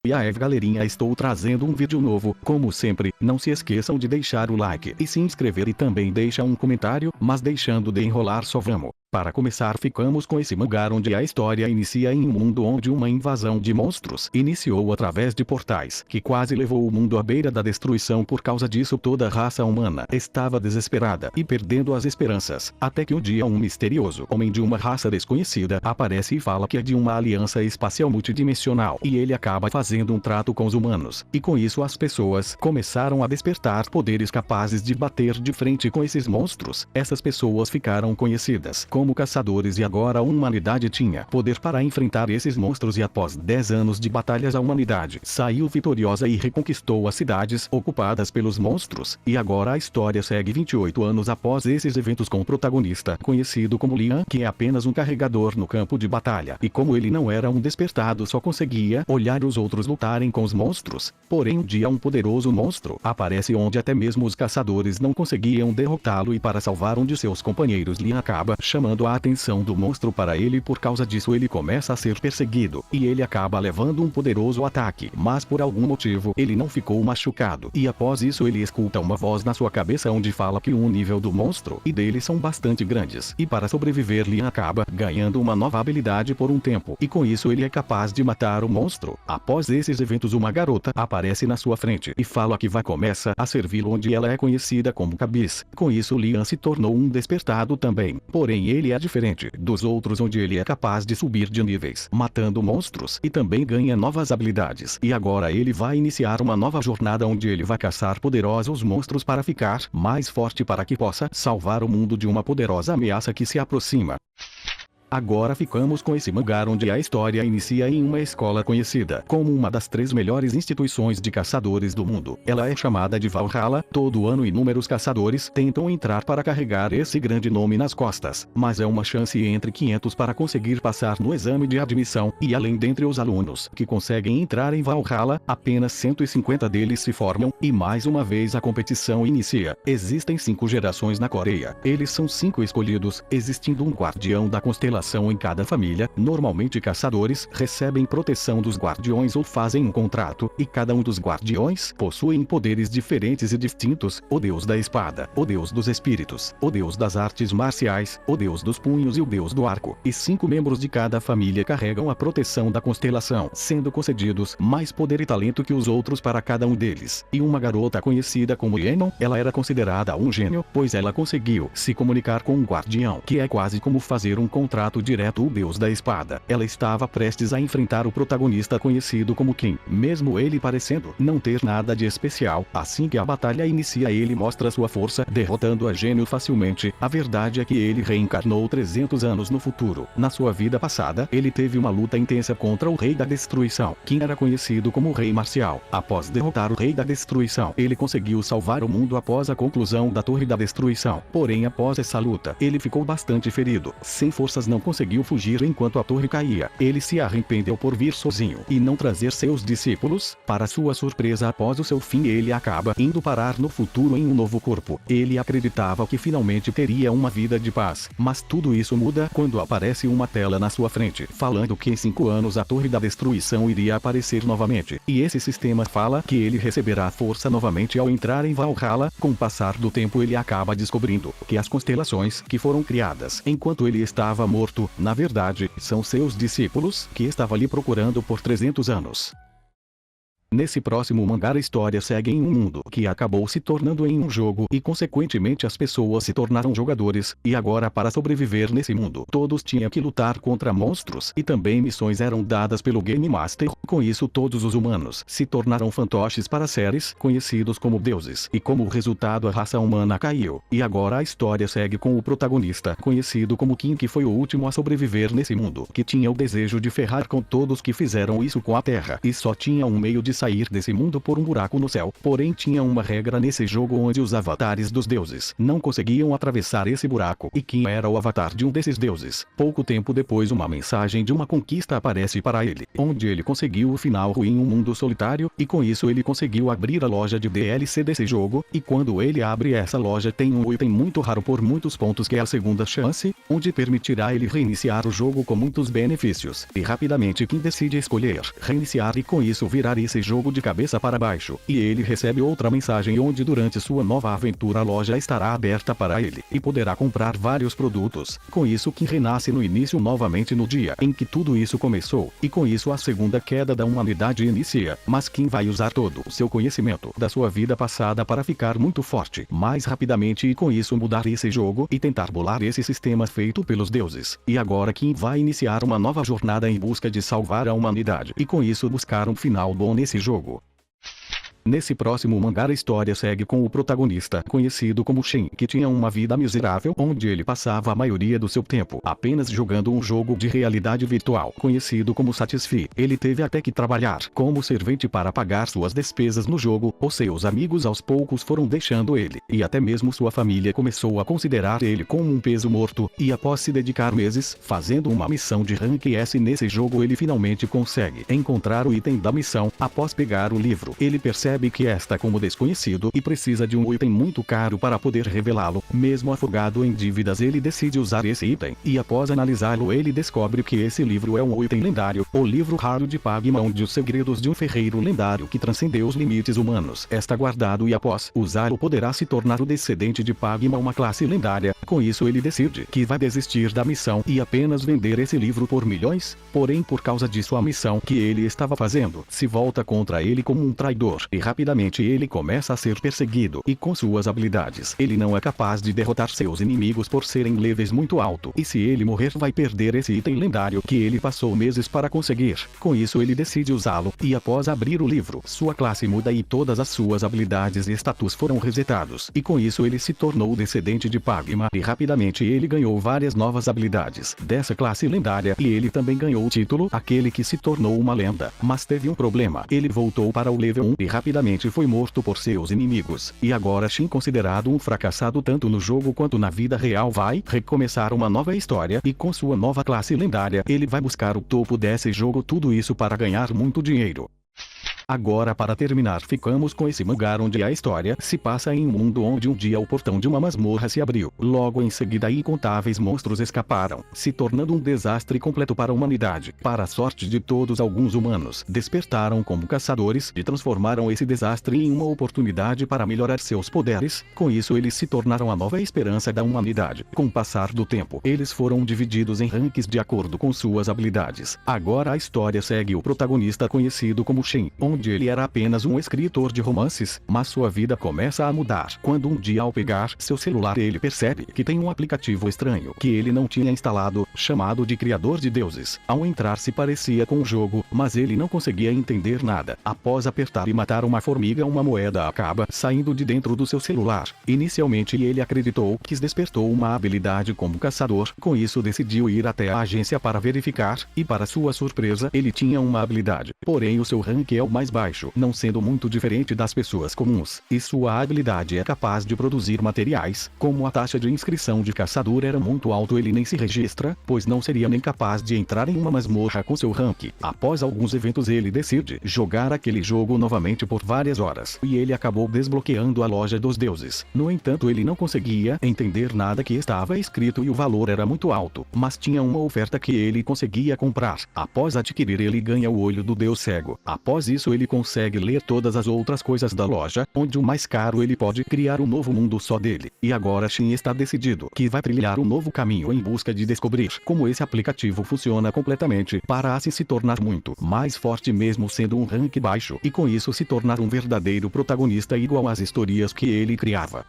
E aí galerinha, estou trazendo um vídeo novo. Como sempre, não se esqueçam de deixar o like e se inscrever e também deixa um comentário, mas deixando de enrolar só vamos. Para começar, ficamos com esse mangá onde a história inicia em um mundo onde uma invasão de monstros iniciou através de portais, que quase levou o mundo à beira da destruição. Por causa disso, toda a raça humana estava desesperada e perdendo as esperanças, até que um dia um misterioso homem de uma raça desconhecida aparece e fala que é de uma aliança espacial multidimensional, e ele acaba fazendo um trato com os humanos, e com isso as pessoas começaram a despertar poderes capazes de bater de frente com esses monstros. Essas pessoas ficaram conhecidas como caçadores, e agora a humanidade tinha poder para enfrentar esses monstros. E após 10 anos de batalhas, a humanidade saiu vitoriosa e reconquistou as cidades ocupadas pelos monstros. E agora a história segue 28 anos após esses eventos, com o protagonista conhecido como Liam, que é apenas um carregador no campo de batalha, e como ele não era um despertado, só conseguia olhar os outros lutarem com os monstros. Porém um dia um poderoso monstro aparece onde até mesmo os caçadores não conseguiam derrotá-lo, e para salvar um de seus companheiros, Liam acaba chamando a atenção do monstro para ele. Por causa disso ele começa a ser perseguido, e ele acaba levando um poderoso ataque, mas por algum motivo ele não ficou machucado. E após isso ele escuta uma voz na sua cabeça onde fala que o nível do monstro e dele são bastante grandes, e para sobreviver Liam acaba ganhando uma nova habilidade por um tempo, e com isso ele é capaz de matar o monstro. Após esses eventos, uma garota aparece na sua frente e fala que vai começar a servi-lo, onde ela é conhecida como Cabis. Com isso Liam se tornou um despertado também, porém ele é diferente dos outros, onde ele é capaz de subir de níveis, matando monstros, e também ganha novas habilidades. E agora ele vai iniciar uma nova jornada onde ele vai caçar poderosos monstros para ficar mais forte, para que possa salvar o mundo de uma poderosa ameaça que se aproxima. Agora ficamos com esse mangá onde a história inicia em uma escola conhecida como uma das 3 melhores instituições de caçadores do mundo. Ela é chamada de Valhalla. Todo ano inúmeros caçadores tentam entrar para carregar esse grande nome nas costas, mas é uma chance entre 500 para conseguir passar no exame de admissão, e além dentre os alunos que conseguem entrar em Valhalla, apenas 150 deles se formam, e mais uma vez a competição inicia. Existem 5 gerações na Coreia. Eles são 5 escolhidos, existindo um guardião da constelação em cada família. Normalmente caçadores recebem proteção dos guardiões ou fazem um contrato, e cada um dos guardiões possuem poderes diferentes e distintos: o deus da espada, o deus dos espíritos, o deus das artes marciais, o deus dos punhos e o deus do arco. E 5 membros de cada família carregam a proteção da constelação, sendo concedidos mais poder e talento que os outros para cada um deles. E uma garota conhecida como Yenon, ela era considerada um gênio, pois ela conseguiu se comunicar com um guardião, que é quase como fazer um contrato direto. O deus da espada, ela estava prestes a enfrentar o protagonista conhecido como Kim, mesmo ele parecendo não ter nada de especial. Assim que a batalha inicia, ele mostra sua força, derrotando a gênio facilmente. A verdade é que ele reencarnou 300 anos no futuro. Na sua vida passada, ele teve uma luta intensa contra o Rei da Destruição, que era conhecido como Rei Marcial. Após derrotar o Rei da Destruição, ele conseguiu salvar o mundo após a conclusão da Torre da Destruição. Porém após essa luta, ele ficou bastante ferido, sem forças, não conseguiu fugir enquanto a torre caía. Ele se arrependeu por vir sozinho e não trazer seus discípulos. Para sua surpresa, após o seu fim, ele acaba indo parar no futuro em um novo corpo. Ele acreditava que finalmente teria uma vida de paz, mas tudo isso muda quando aparece uma tela na sua frente, falando que em 5 anos a Torre da Destruição iria aparecer novamente, e esse sistema fala que ele receberá força novamente ao entrar em Valhalla. Com o passar do tempo, ele acaba descobrindo que as constelações que foram criadas enquanto ele estava morto, na verdade, são seus discípulos, que estavam ali procurando por 300 anos. Nesse próximo mangá a história segue em um mundo que acabou se tornando em um jogo, e consequentemente as pessoas se tornaram jogadores, e agora para sobreviver nesse mundo todos tinham que lutar contra monstros, e também missões eram dadas pelo Game Master. Com isso todos os humanos se tornaram fantoches para seres conhecidos como deuses, e como resultado a raça humana caiu. E agora a história segue com o protagonista conhecido como Kim, que foi o último a sobreviver nesse mundo, que tinha o desejo de ferrar com todos que fizeram isso com a Terra, e só tinha um meio de sair desse mundo por um buraco no céu. Porém tinha uma regra nesse jogo onde os avatares dos deuses não conseguiam atravessar esse buraco. E quem era o avatar de um desses deuses? Pouco tempo depois uma mensagem de uma conquista aparece para ele, onde ele conseguiu o final ruim em um mundo solitário, e com isso ele conseguiu abrir a loja de DLC desse jogo, e quando ele abre essa loja tem um item muito raro por muitos pontos que é a segunda chance, onde permitirá ele reiniciar o jogo com muitos benefícios. E rapidamente quem decide escolher reiniciar e com isso virar esse jogo de cabeça para baixo, e ele recebe outra mensagem onde durante sua nova aventura a loja estará aberta para ele, e poderá comprar vários produtos. Com isso Kim renasce no início novamente no dia em que tudo isso começou, e com isso a segunda queda da humanidade inicia, mas Kim vai usar todo o seu conhecimento da sua vida passada para ficar muito forte mais rapidamente e com isso mudar esse jogo e tentar bolar esse sistema feito pelos deuses. E agora Kim vai iniciar uma nova jornada em busca de salvar a humanidade e com isso buscar um final bom nesse jogo. Nesse próximo mangá a história segue com o protagonista, conhecido como Shin, que tinha uma vida miserável onde ele passava a maioria do seu tempo apenas jogando um jogo de realidade virtual, conhecido como Satisfy. Ele teve até que trabalhar como servente para pagar suas despesas no jogo, os seus amigos aos poucos foram deixando ele, e até mesmo sua família começou a considerar ele como um peso morto, e após se dedicar meses fazendo uma missão de Rank S nesse jogo ele finalmente consegue encontrar o item da missão. Após pegar o livro, ele percebe que está como desconhecido e precisa de um item muito caro para poder revelá-lo. Mesmo afogado em dívidas ele decide usar esse item, e após analisá-lo ele descobre que esse livro é um item lendário, o livro raro de Pagma onde os segredos de um ferreiro lendário que transcendeu os limites humanos está guardado e após usá-lo poderá se tornar o descendente de Pagma uma classe lendária. Com isso ele decide que vai desistir da missão e apenas vender esse livro por milhões, porém por causa disso a missão que ele estava fazendo se volta contra ele como um traidor e rapidamente ele começa a ser perseguido e com suas habilidades ele não é capaz de derrotar seus inimigos por serem levels muito alto e se ele morrer vai perder esse item lendário que ele passou meses para conseguir. Com isso ele decide usá-lo e após abrir o livro sua classe muda e todas as suas habilidades e status foram resetados e com isso ele se tornou o descendente de Pagma e rapidamente ele ganhou várias novas habilidades dessa classe lendária e ele também ganhou o título aquele que se tornou uma lenda. Mas teve um problema, ele voltou para o level 1 e rapidamente foi morto por seus inimigos, e agora Shin considerado um fracassado tanto no jogo quanto na vida real vai recomeçar uma nova história e com sua nova classe lendária ele vai buscar o topo desse jogo, tudo isso para ganhar muito dinheiro. Agora para terminar ficamos com esse mangá onde a história se passa em um mundo onde um dia o portão de uma masmorra se abriu. Logo em seguida incontáveis monstros escaparam, se tornando um desastre completo para a humanidade. Para a sorte de todos alguns humanos despertaram como caçadores e transformaram esse desastre em uma oportunidade para melhorar seus poderes. Com isso eles se tornaram a nova esperança da humanidade. Com o passar do tempo eles foram divididos em ranks de acordo com suas habilidades. Agora a história segue o protagonista conhecido como Shin, onde ele era apenas um escritor de romances, mas sua vida começa a mudar quando um dia ao pegar seu celular ele percebe que tem um aplicativo estranho que ele não tinha instalado, chamado de Criador de Deuses. Ao entrar se parecia com o jogo, mas ele não conseguia entender nada. Após apertar e matar uma formiga uma moeda acaba saindo de dentro do seu celular. Inicialmente ele acreditou que despertou uma habilidade como caçador, com isso decidiu ir até a agência para verificar, e para sua surpresa ele tinha uma habilidade, porém o seu rank é o mais baixo, não sendo muito diferente das pessoas comuns, e sua habilidade é capaz de produzir materiais. Como a taxa de inscrição de caçador era muito alto ele nem se registra, pois não seria nem capaz de entrar em uma masmorra com seu rank. Após alguns eventos ele decide jogar aquele jogo novamente por várias horas, e ele acabou desbloqueando a loja dos deuses. No entanto ele não conseguia entender nada que estava escrito e o valor era muito alto, mas tinha uma oferta que ele conseguia comprar. Após adquirir ele ganha o olho do deus cego. Após isso ele consegue ler todas as outras coisas da loja, onde o mais caro ele pode criar um novo mundo só dele. E agora Shin está decidido que vai trilhar um novo caminho em busca de descobrir como esse aplicativo funciona completamente, para assim se tornar muito mais forte mesmo sendo um rank baixo, e com isso se tornar um verdadeiro protagonista igual às histórias que ele criava.